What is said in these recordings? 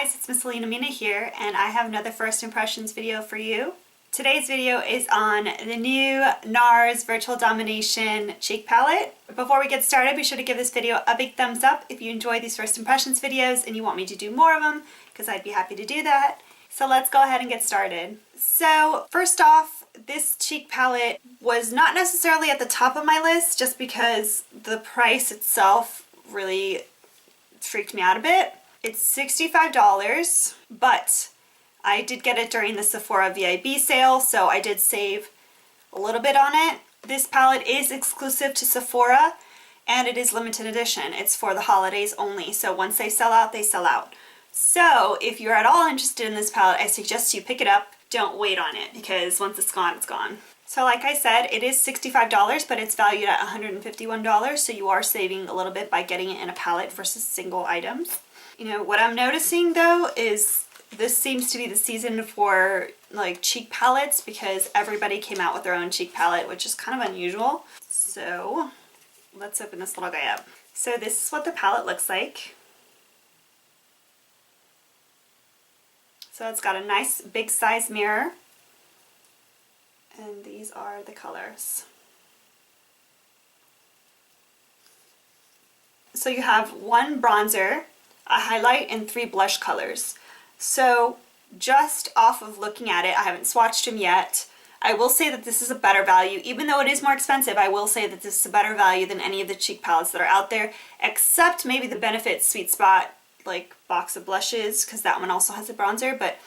guys, it's Miss Mina here, and I have another first impressions video for you. Today's video is on the new NARS Virtual Domination cheek palette. Before we get started, be sure to give this video a big thumbs up if you enjoy these first impressions videos and you want me to do more of them, because I'd be happy to do that. So let's go ahead and get started. So first off, this cheek palette was not necessarily at the top of my list just because the price itself really freaked me out a bit. It's $65, but I did get it during the Sephora VIB sale, so I did save a little bit on it. This palette is exclusive to Sephora, and it is limited edition. It's for the holidays only, so once they sell out, they sell out. So if you're at all interested in this palette, I suggest you pick it up. Don't wait on it, because once it's gone, it's gone. So like I said, it is $65, but it's valued at $151, so you are saving a little bit by getting it in a palette versus single items. You know, what I'm noticing though is this seems to be the season for like cheek palettes because everybody came out with their own cheek palette, which is kind of unusual. So let's open this little guy up. So this is what the palette looks like. So it's got a nice big size mirror. And these are the colors. So you have one bronzer, a highlight, and 3 blush colors. So just off of looking at it, I haven't swatched them yet. I will say that this is a better value. Even though it is more expensive, I will say that this is a better value than any of the cheek palettes that are out there, except maybe the Benefit Sweet Spot like box of blushes, because that one also has a bronzer, but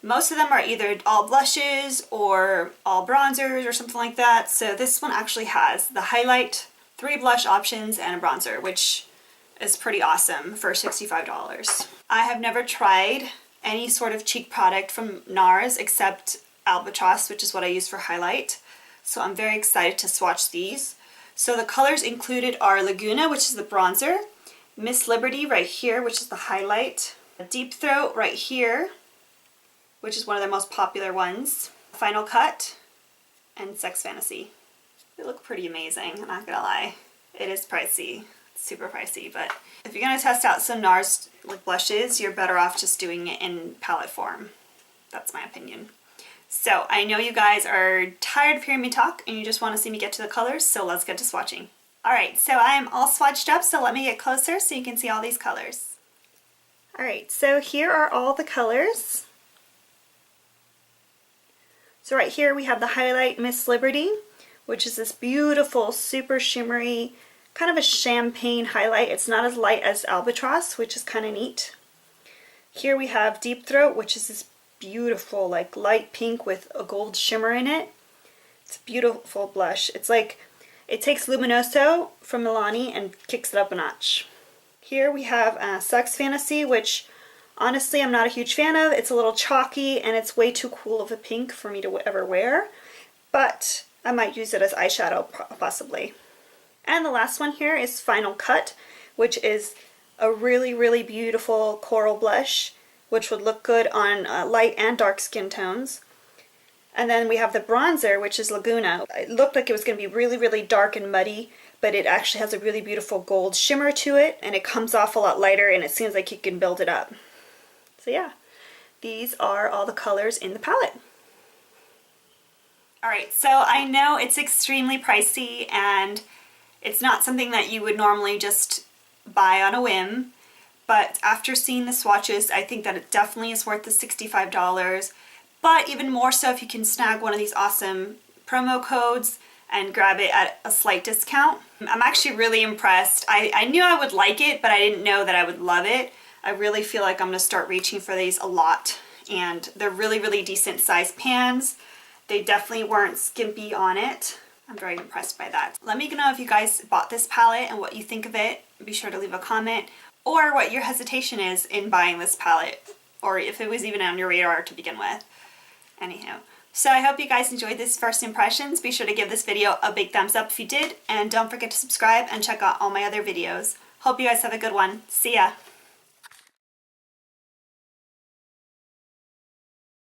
most of them are either all blushes or all bronzers or something like that. So this one actually has the highlight, 3 blush options, and a bronzer, which is pretty awesome for $65. I have never tried any sort of cheek product from NARS except Albatross, which is what I use for highlight. So I'm very excited to swatch these. So the colors included are Laguna, which is the bronzer, Miss Liberty right here, which is the highlight, Deep Throat right here, which is one of their most popular ones, Final Cut, and Sex Fantasy. They look pretty amazing, I'm not gonna lie. It is pricey, super pricey, but if you're gonna test out some NARS like blushes, you're better off just doing it in palette form. That's my opinion. So I know you guys are tired of hearing me talk and you just want to see me get to the colors, so let's get to swatching. Alright, so I am all swatched up, so let me get closer so you can see all these colors. Alright, so here are all the colors. So right here we have the highlight Miss Liberty, which is this beautiful, super shimmery, kind of a champagne highlight. It's not as light as Albatross, which is kind of neat. Here we have Deep Throat, which is this beautiful, like light pink with a gold shimmer in it. It's a beautiful blush. It's like, it takes Luminoso from Milani and kicks it up a notch. Here we have Sex Fantasy, which honestly I'm not a huge fan of. It's a little chalky and it's way too cool of a pink for me to ever wear, but I might use it as eyeshadow possibly. And the last one here is Final Cut, which is a really, really beautiful coral blush, which would look good on light and dark skin tones. And then we have the bronzer, which is Laguna. It looked like it was going to be really, really dark and muddy, but it actually has a really beautiful gold shimmer to it, and it comes off a lot lighter, and it seems like you can build it up. So yeah, these are all the colors in the palette. Alright, so I know it's extremely pricey, and it's not something that you would normally just buy on a whim, but after seeing the swatches, I think that it definitely is worth the $65. But even more so if you can snag one of these awesome promo codes and grab it at a slight discount. I'm actually really impressed. I knew I would like it, but I didn't know that I would love it. I really feel like I'm going to start reaching for these a lot. And they're really, really decent sized pans. They definitely weren't skimpy on it. I'm very impressed by that. Let me know if you guys bought this palette and what you think of it. Be sure to leave a comment. Or what your hesitation is in buying this palette. Or if it was even on your radar to begin with. Anyhow, so I hope you guys enjoyed this first impressions. Be sure to give this video a big thumbs up if you did, and don't forget to subscribe and check out all my other videos. Hope you guys have a good one. See ya!